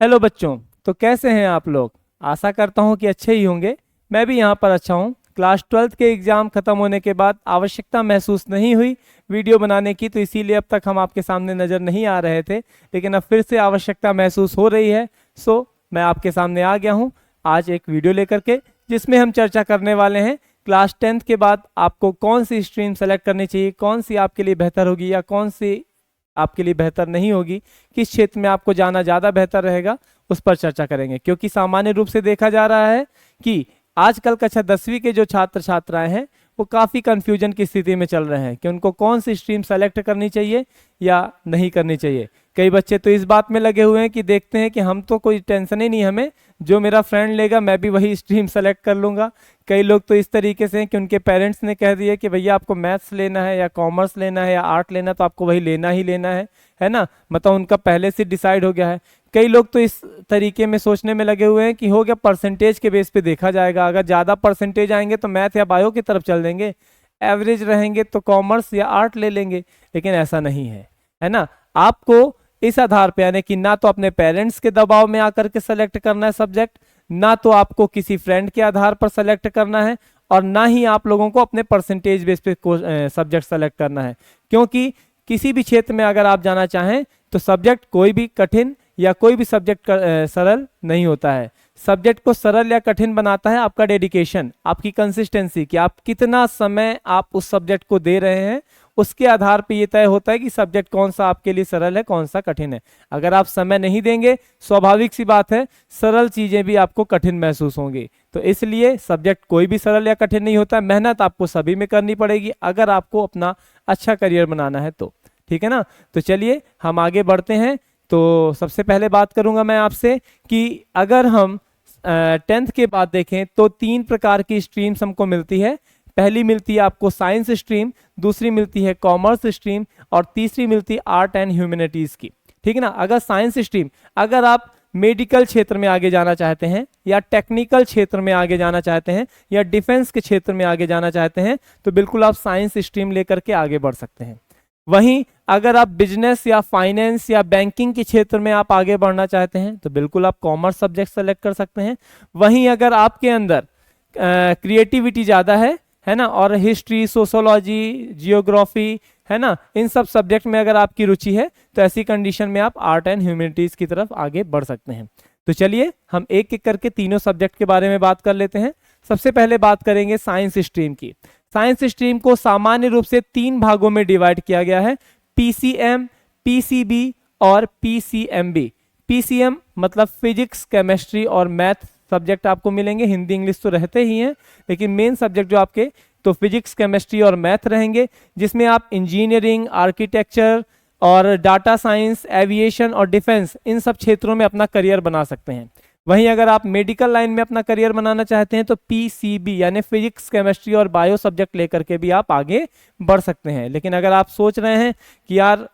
Hello बच्चों। तो कैसे हैं आप लोग? आशा करता हूं कि अच्छे ही होंगे। मैं भी यहाँ पर अच्छा हूँ। क्लास 12th के एग्ज़ाम ख़त्म होने के बाद आवश्यकता महसूस नहीं हुई वीडियो बनाने की, तो इसीलिए अब तक हम आपके सामने नज़र नहीं आ रहे थे, लेकिन अब फिर से आवश्यकता महसूस हो रही है। सो मैं आपके सामने आ गया हूँ आज एक वीडियो लेकर के, जिसमें हम चर्चा करने वाले हैं क्लास 10th के बाद आपको कौन सी स्ट्रीम सेलेक्ट करनी चाहिए, कौन सी आपके लिए बेहतर होगी या कौन सी आपके लिए बेहतर नहीं होगी, किस क्षेत्र में आपको जाना ज़्यादा बेहतर रहेगा, उस पर चर्चा करेंगे। क्योंकि सामान्य रूप से देखा जा रहा है कि आजकल कक्षा 10वीं के जो छात्र छात्राएं हैं वो काफ़ी कन्फ्यूजन की स्थिति में चल रहे हैं कि उनको कौन सी स्ट्रीम सेलेक्ट करनी चाहिए या नहीं करनी चाहिए। कई बच्चे तो इस बात में लगे हुए हैं कि देखते हैं कि हम तो कोई टेंशन ही नहीं, हमें जो मेरा फ्रेंड लेगा मैं भी वही स्ट्रीम सेलेक्ट कर लूँगा। कई लोग तो इस तरीके से हैं कि उनके पेरेंट्स ने कह दिया कि भैया आपको मैथ्स लेना है या कॉमर्स लेना है या आर्ट लेना है तो आपको वही लेना ही लेना है ना। मतलब उनका पहले से डिसाइड हो गया है। कई लोग तो इस तरीके में सोचने में लगे हुए हैं कि हो गया परसेंटेज के बेस पे देखा जाएगा, अगर ज़्यादा परसेंटेज आएंगे तो मैथ या बायो की तरफ चल देंगे, एवरेज रहेंगे तो कॉमर्स या आर्ट ले लेंगे। लेकिन ऐसा नहीं है ना। आपको इस आधार पे, यानी कि ना तो अपने पेरेंट्स के दबाव में आकर के सेलेक्ट करना है सब्जेक्ट, ना तो आपको किसी फ्रेंड के आधार पर सेलेक्ट करना है, और ना ही आप लोगों को अपने परसेंटेज बेस पे सब्जेक्ट सेलेक्ट करना है। क्योंकि किसी भी क्षेत्र में अगर आप जाना चाहें तो सब्जेक्ट कोई भी कठिन या कोई भी सब्जेक्ट सरल नहीं होता है। सब्जेक्ट को सरल या कठिन बनाता है आपका डेडिकेशन, आपकी कंसिस्टेंसी, कि आप कितना समय आप उस सब्जेक्ट को दे रहे हैं। उसके आधार पे ये तय होता है कि सब्जेक्ट कौन सा आपके लिए सरल है, कौन सा कठिन है। अगर आप समय नहीं देंगे, स्वाभाविक सी बात है, सरल चीजें भी आपको कठिन महसूस होंगी। तो इसलिए सब्जेक्ट कोई भी सरल या कठिन नहीं होता, मेहनत आपको सभी में करनी पड़ेगी अगर आपको अपना अच्छा करियर बनाना है तो। ठीक है ना। तो चलिए हम आगे बढ़ते हैं। तो सबसे पहले बात करूंगा मैं आपसे कि अगर हम 10th के बाद देखें तो 3 प्रकार की स्ट्रीम्स हमको मिलती है। पहली मिलती है आपको साइंस स्ट्रीम, दूसरी मिलती है कॉमर्स स्ट्रीम, और तीसरी मिलती है आर्ट एंड ह्यूमैनिटीज की। ठीक है ना। अगर साइंस स्ट्रीम, अगर आप मेडिकल क्षेत्र में आगे जाना चाहते हैं या टेक्निकल क्षेत्र में आगे जाना चाहते हैं या डिफेंस के क्षेत्र में आगे जाना चाहते हैं तो बिल्कुल आप साइंस स्ट्रीम लेकर के आगे बढ़ सकते हैं। वहीं अगर आप बिजनेस या फाइनेंस या बैंकिंग के क्षेत्र में आप आगे बढ़ना चाहते हैं तो बिल्कुल आप कॉमर्स सब्जेक्ट सेलेक्ट कर सकते हैं। वहीं अगर आपके अंदर क्रिएटिविटी ज़्यादा है ना, और हिस्ट्री, सोशोलॉजी, जियोग्राफी, है ना, इन सब सब्जेक्ट में अगर आपकी रुचि है तो ऐसी कंडीशन में आप आर्ट एंड ह्यूमैनिटीज की तरफ आगे बढ़ सकते हैं। तो चलिए हम एक एक करके तीनों सब्जेक्ट के बारे में बात कर लेते हैं। सबसे पहले बात करेंगे साइंस स्ट्रीम की। साइंस स्ट्रीम को सामान्य रूप से 3 भागों में डिवाइड किया गया है, पीसीएम, पीसीबी और पीसीएमबी। पीसीएम मतलब फिजिक्स, केमिस्ट्री और मैथ सब्जेक्ट आपको मिलेंगे। हिंदी इंग्लिश तो रहते ही हैं, लेकिन मेन सब्जेक्ट जो आपके तो फिजिक्स, केमिस्ट्री और मैथ रहेंगे, जिसमें आप इंजीनियरिंग, आर्किटेक्चर और डाटा साइंस, एविएशन और डिफेंस, इन सब क्षेत्रों में अपना करियर बना सकते हैं। वहीं अगर आप मेडिकल लाइन में अपना करियर बनाना चाहते हैं तो पीसीबी यानी फिजिक्स, केमिस्ट्री और बायो सब्जेक्ट लेकर के भी आप आगे बढ़ सकते हैं। लेकिन अगर आप सोच रहे हैं कि यार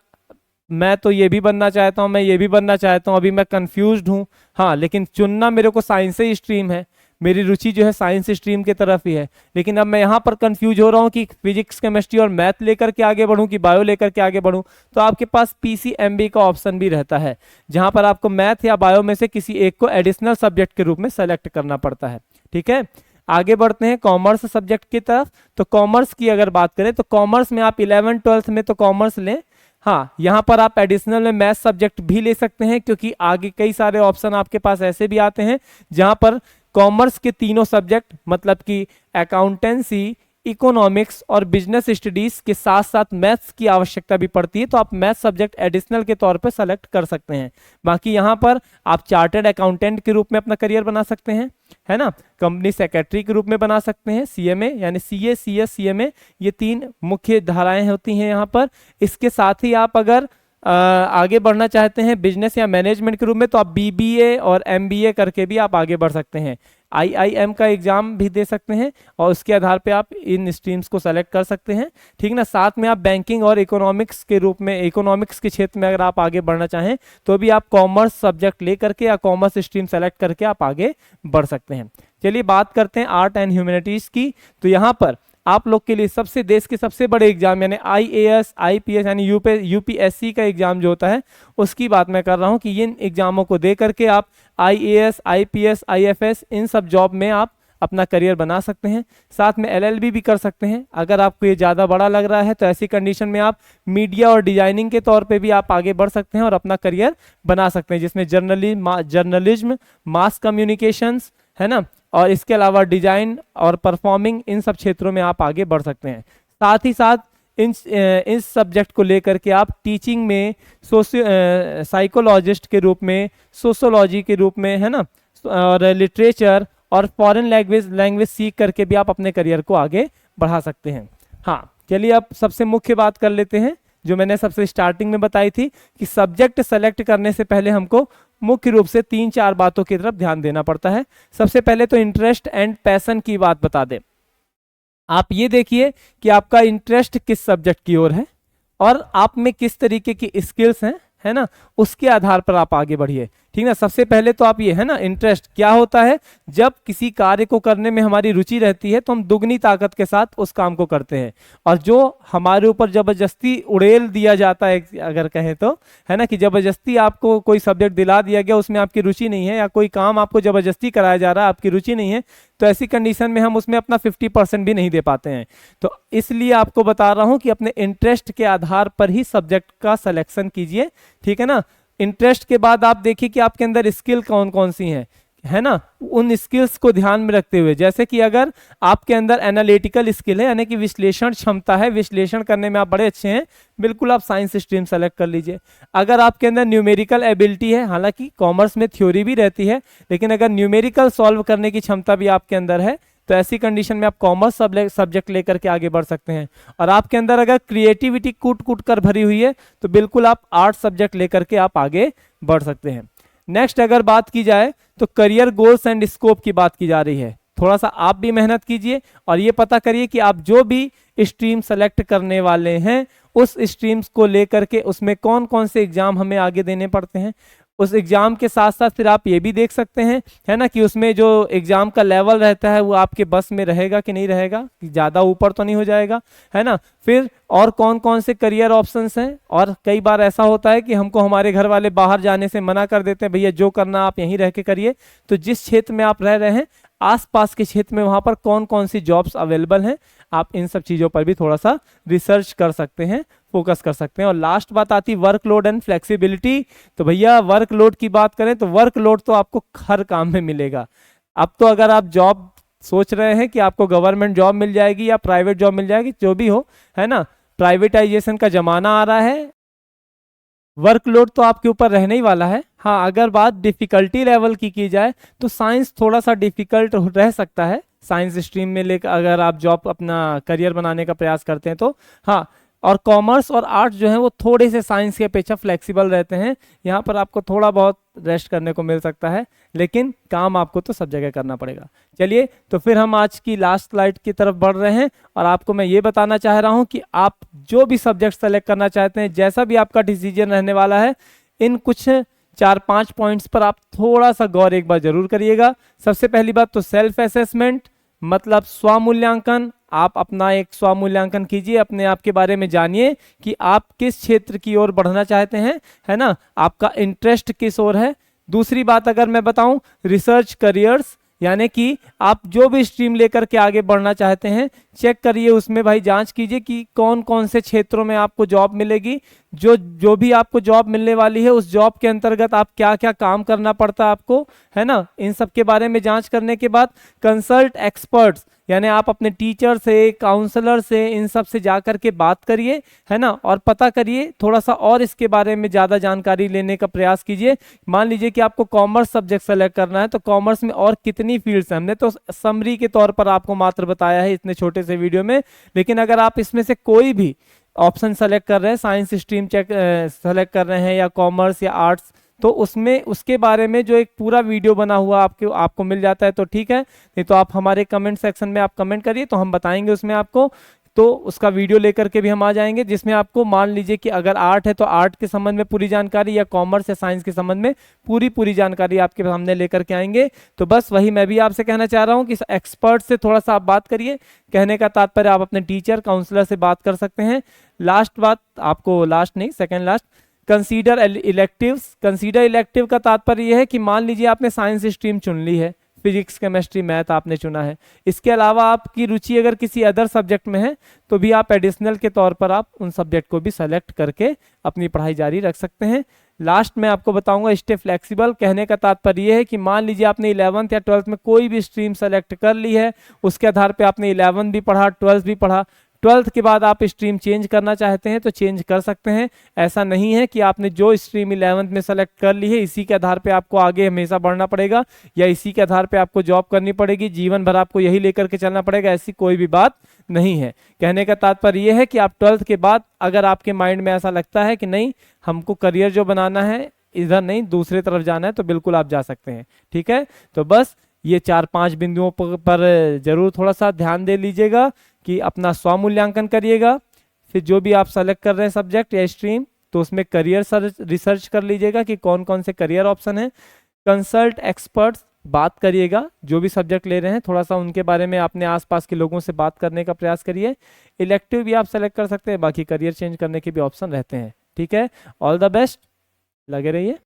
मैं तो ये भी बनना चाहता हूँ, मैं ये भी बनना चाहता हूँ, अभी मैं कंफ्यूज्ड हूँ, हाँ, लेकिन चुनना मेरे को साइंस ही स्ट्रीम है, मेरी रुचि जो है साइंस स्ट्रीम की तरफ ही है, लेकिन अब मैं यहाँ पर कंफ्यूज हो रहा हूँ कि फिजिक्स, केमिस्ट्री और मैथ लेकर के आगे बढ़ूँ कि बायो लेकर के आगे बढ़ूँ, तो आपके पास पीसीएमबी का ऑप्शन भी रहता है, जहाँ पर आपको मैथ या बायो में से किसी एक को एडिशनल सब्जेक्ट के रूप में सेलेक्ट करना पड़ता है। ठीक है। आगे बढ़ते हैं कॉमर्स सब्जेक्ट की तरफ। तो कॉमर्स की अगर बात करें तो कॉमर्स में आप 11th-12th में तो कॉमर्स लें, हाँ, यहाँ पर आप एडिशनल में मैथ सब्जेक्ट भी ले सकते हैं, क्योंकि आगे कई सारे ऑप्शन आपके पास ऐसे भी आते हैं जहाँ पर कॉमर्स के तीनों सब्जेक्ट मतलब कि अकाउंटेंसी, इकोनॉमिक्स और बिजनेस स्टडीज के साथ साथ मैथ्स की आवश्यकता भी पड़ती है, तो आप मैथ सब्जेक्ट एडिशनल के तौर पे सेलेक्ट कर सकते हैं। बाकी यहाँ पर आप चार्टर्ड अकाउंटेंट के रूप में अपना करियर बना सकते हैं, है ना, कंपनी सेक्रेटरी के रूप में बना सकते हैं, सीएमए यानी सीए, सीएस, सीएमए, ये 3 मुख्य धाराएं होती हैं यहाँ पर। इसके साथ ही आप अगर आगे बढ़ना चाहते हैं बिजनेस या मैनेजमेंट के रूप में तो आप बीबीए और एमबीए करके भी आप आगे बढ़ सकते हैं। आईआईएम का एग्जाम भी दे सकते हैं और उसके आधार पे आप इन स्ट्रीम्स को सेलेक्ट कर सकते हैं। ठीक ना। साथ में आप बैंकिंग और इकोनॉमिक्स के रूप में, इकोनॉमिक्स के क्षेत्र में अगर आप आगे बढ़ना चाहें तो भी आप कॉमर्स सब्जेक्ट ले करके या कॉमर्स स्ट्रीम सेलेक्ट करके आप आगे बढ़ सकते हैं। चलिए बात करते हैं आर्ट एंड ह्यूमैनिटीज की। तो यहाँ पर आप लोग के लिए सबसे देश के सबसे बड़े एग्जाम यानी IAS IPS यानी UPSC का एग्जाम जो होता है उसकी बात मैं कर रहा हूं कि इन एग्जामों को दे करके आप IAS IPS IFS इन सब जॉब में आप अपना करियर बना सकते हैं। साथ में LLB भी कर सकते हैं। अगर आपको ये ज़्यादा बड़ा लग रहा है तो ऐसी कंडीशन में आप मीडिया और डिजाइनिंग के तौर पे भी आप आगे बढ़ सकते हैं और अपना करियर बना सकते हैं, जिसमें जर्नलिज्म, मास कम्युनिकेशंस, है ना, और इसके अलावा डिजाइन और परफॉर्मिंग, इन सब क्षेत्रों में आप आगे बढ़ सकते हैं। साथ ही साथ इस सब्जेक्ट को लेकर के आप टीचिंग में साइकोलॉजिस्ट के रूप में, सोशोलॉजी के रूप में, है ना, और लिटरेचर और फॉरेन लैंग्वेज सीख करके भी आप अपने करियर को आगे बढ़ा सकते हैं। हाँ, चलिए अब सबसे मुख्य बात कर लेते हैं जो मैंने सबसे स्टार्टिंग में बताई थी कि सब्जेक्ट सेलेक्ट करने से पहले हमको मुख्य रूप से 3-4 बातों की तरफ ध्यान देना पड़ता है। सबसे पहले तो इंटरेस्ट एंड पैशन की बात बता दें। आप ये देखिए कि आपका इंटरेस्ट किस सब्जेक्ट की ओर है और आप में किस तरीके की स्किल्स हैं, है ना, उसके आधार पर आप आगे बढ़िए। ठीक ना। सबसे पहले तो आप ये, है ना, इंटरेस्ट क्या होता है, जब किसी कार्य को करने में हमारी रुचि रहती है तो हम दुगनी ताकत के साथ उस काम को करते हैं। और जो हमारे ऊपर जबरदस्ती उड़ेल दिया जाता है, अगर कहें तो, है ना, कि जबरदस्ती आपको कोई सब्जेक्ट दिला दिया गया, उसमें आपकी रुचि नहीं है, या कोई काम आपको जबरदस्ती कराया जा रहा है, आपकी रुचि नहीं है, तो ऐसी कंडीशन में हम उसमें अपना 50% भी नहीं दे पाते हैं। तो इसलिए आपको बता रहा हूं कि अपने इंटरेस्ट के आधार पर ही सब्जेक्ट का सिलेक्शन कीजिए। ठीक है ना। इंटरेस्ट के बाद आप देखिए कि आपके अंदर स्किल कौन कौन सी हैं, है ना, उन स्किल्स को ध्यान में रखते हुए, जैसे कि अगर आपके अंदर एनालिटिकल स्किल है यानी कि विश्लेषण क्षमता है, विश्लेषण करने में आप बड़े अच्छे हैं, बिल्कुल आप साइंस स्ट्रीम सेलेक्ट कर लीजिए। अगर आपके अंदर न्यूमेरिकल एबिलिटी है, हालांकि कॉमर्स में थ्योरी भी रहती है, लेकिन अगर न्यूमेरिकल सॉल्व करने की क्षमता भी आपके अंदर है तो ऐसी कंडीशन में आप कॉमर्स सब्जेक्ट लेकर के आगे बढ़ सकते हैं। और आपके अंदर अगर क्रिएटिविटी कूट कूट कर भरी हुई है तो बिल्कुल आप आर्ट सब्जेक्ट लेकर के आप आगे बढ़ सकते हैं। नेक्स्ट अगर बात की जाए तो करियर गोल्स एंड स्कोप की बात की जा रही है। थोड़ा सा आप भी मेहनत कीजिए और ये पता करिए कि आप जो भी स्ट्रीम सेलेक्ट करने वाले हैं उस स्ट्रीम्स को लेकर के उसमें कौन कौन से एग्जाम हमें आगे देने पड़ते हैं। उस एग्जाम के साथ साथ फिर आप ये भी देख सकते हैं, है ना, कि उसमें जो एग्जाम का लेवल रहता है वो आपके बस में रहेगा कि नहीं रहेगा, कि ज़्यादा ऊपर तो नहीं हो जाएगा, है ना। फिर और कौन कौन से करियर ऑप्शंस हैं, और कई बार ऐसा होता है कि हमको हमारे घर वाले बाहर जाने से मना कर देते हैं, भैया जो करना आप यहीं रह के करिए। तो जिस क्षेत्र में आप रह रहे हैं आसपास के क्षेत्र में वहां पर कौन कौन सी जॉब्स अवेलेबल हैं, आप इन सब चीज़ों पर भी थोड़ा सा रिसर्च कर सकते हैं, फोकस कर सकते हैं। और लास्ट बात आती वर्कलोड एंड फ्लेक्सिबिलिटी। तो भैया वर्कलोड की बात करें तो वर्कलोड तो आपको हर काम में मिलेगा। अब तो अगर आप जॉब सोच रहे हैं कि आपको गवर्नमेंट जॉब मिल जाएगी या प्राइवेट जॉब मिल जाएगी, जो भी हो, है ना, प्राइवेटाइजेशन का जमाना आ रहा है, वर्कलोड तो आपके ऊपर रहने ही वाला है। हाँ, अगर बात डिफिकल्टी लेवल की जाए तो साइंस थोड़ा सा डिफिकल्ट रह सकता है। साइंस स्ट्रीम में लेकर अगर आप जॉब अपना करियर बनाने का प्रयास करते हैं तो हाँ, और कॉमर्स और आर्ट्स जो है वो थोड़े से साइंस के अपेक्षा फ्लेक्सिबल रहते हैं। यहाँ पर आपको थोड़ा बहुत रेस्ट करने को मिल सकता है, लेकिन काम आपको तो सब जगह करना पड़ेगा। चलिए, तो फिर हम आज की लास्ट स्लाइड की तरफ बढ़ रहे हैं और आपको मैं ये बताना चाह रहा हूँ कि आप जो भी सब्जेक्ट सेलेक्ट करना चाहते हैं, जैसा भी आपका डिसीजन रहने वाला है, इन कुछ 4-5 पॉइंट्स पर आप थोड़ा सा गौर एक बार जरूर करिएगा। सबसे पहली बात तो सेल्फ असेसमेंट, मतलब स्वमूल्यांकन। आप अपना एक स्वमूल्यांकन कीजिए, अपने आप के बारे में जानिए कि आप किस क्षेत्र की ओर बढ़ना चाहते हैं, है ना, आपका इंटरेस्ट किस ओर है। दूसरी बात अगर मैं बताऊं, रिसर्च करियर्स, यानी कि आप जो भी स्ट्रीम लेकर के आगे बढ़ना चाहते हैं, चेक करिए उसमें भाई, जांच कीजिए कि कौन कौन से क्षेत्रों में आपको जॉब मिलेगी। जो भी आपको जॉब मिलने वाली है उस जॉब के अंतर्गत आप क्या क्या काम करना पड़ता है आपको, है ना, इन सब के बारे में जांच करने के बाद कंसल्ट एक्सपर्ट्स, यानी आप अपने टीचर से, काउंसलर से, इन सब से जा कर के बात करिए, है ना, और पता करिए थोड़ा सा और इसके बारे में ज़्यादा जानकारी लेने का प्रयास कीजिए। मान लीजिए कि आपको कॉमर्स सब्जेक्ट सेलेक्ट करना है तो कॉमर्स में और कितनी फील्ड्स हैं, हमने तो समरी के तौर पर आपको मात्र बताया है इतने छोटे से वीडियो में, लेकिन अगर आप इसमें से कोई भी ऑप्शन सेलेक्ट कर रहे हैं, साइंस स्ट्रीम सेलेक्ट कर रहे हैं या कॉमर्स या आर्ट्स, तो उसमें उसके बारे में जो एक पूरा वीडियो बना हुआ आपको मिल जाता है तो ठीक है, नहीं तो आप हमारे कमेंट सेक्शन में आप कमेंट करिए तो हम बताएंगे उसमें आपको तो उसका वीडियो लेकर के भी हम आ जाएंगे, जिसमें आपको मान लीजिए कि अगर आर्ट है तो आर्ट के संबंध में पूरी जानकारी, या कॉमर्स या साइंस के संबंध में पूरी जानकारी आपके सामने लेकर के आएंगे। तो बस वही मैं भी आपसे कहना चाह रहा हूँ कि एक्सपर्ट से थोड़ा सा आप बात करिए। कहने का तात्पर्य आप अपने टीचर काउंसलर से बात कर सकते हैं। लास्ट बात आपको, लास्ट नहीं second last, consider electives. Consider elective का तात्पर्य यह है कि मान लीजिए आपने साइंस स्ट्रीम चुन ली है, फिजिक्स केमिस्ट्री मैथ आपने चुना है, इसके अलावा आपकी रुचि अगर किसी अदर सब्जेक्ट में है तो भी आप एडिशनल के तौर पर आप उन सब्जेक्ट को भी सेलेक्ट करके अपनी पढ़ाई जारी रख सकते हैं। लास्ट में आपको बताऊंगा स्टे फ्लेक्सिबल। कहने का तात्पर्य यह है कि मान लीजिए आपने 11th या 12th में कोई भी स्ट्रीम सेलेक्ट कर ली है, उसके आधार पे आपने 11th भी पढ़ा, 12th भी पढ़ा, 12th के बाद आप स्ट्रीम चेंज करना चाहते हैं तो चेंज कर सकते हैं। ऐसा नहीं है कि आपने जो स्ट्रीम 11th में सेलेक्ट कर ली है इसी के आधार पे आपको आगे हमेशा बढ़ना पड़ेगा, या इसी के आधार पे आपको जॉब करनी पड़ेगी, जीवन भर आपको यही लेकर के चलना पड़ेगा, ऐसी कोई भी बात नहीं है। कहने का तात्पर्य यह है कि आप 12th के बाद अगर आपके माइंड में ऐसा लगता है कि नहीं हमको करियर जो बनाना है इधर नहीं दूसरे तरफ जाना है, तो बिल्कुल आप जा सकते हैं। ठीक है, तो बस ये 4-5 बिंदुओं पर जरूर थोड़ा सा ध्यान दे लीजिएगा कि अपना स्व मूल्यांकन करिएगा। फिर जो भी आप सेलेक्ट कर रहे हैं सब्जेक्ट या स्ट्रीम, तो उसमें करियर रिसर्च कर लीजिएगा कि कौन कौन से करियर ऑप्शन है। कंसल्ट एक्सपर्ट्स, बात करिएगा, जो भी सब्जेक्ट ले रहे हैं थोड़ा सा उनके बारे में अपने आसपास के लोगों से बात करने का प्रयास करिए। इलेक्टिव भी आप सेलेक्ट कर सकते हैं, बाकी करियर चेंज करने के भी ऑप्शन रहते हैं। ठीक है, ऑल द बेस्ट, लगे रहिए।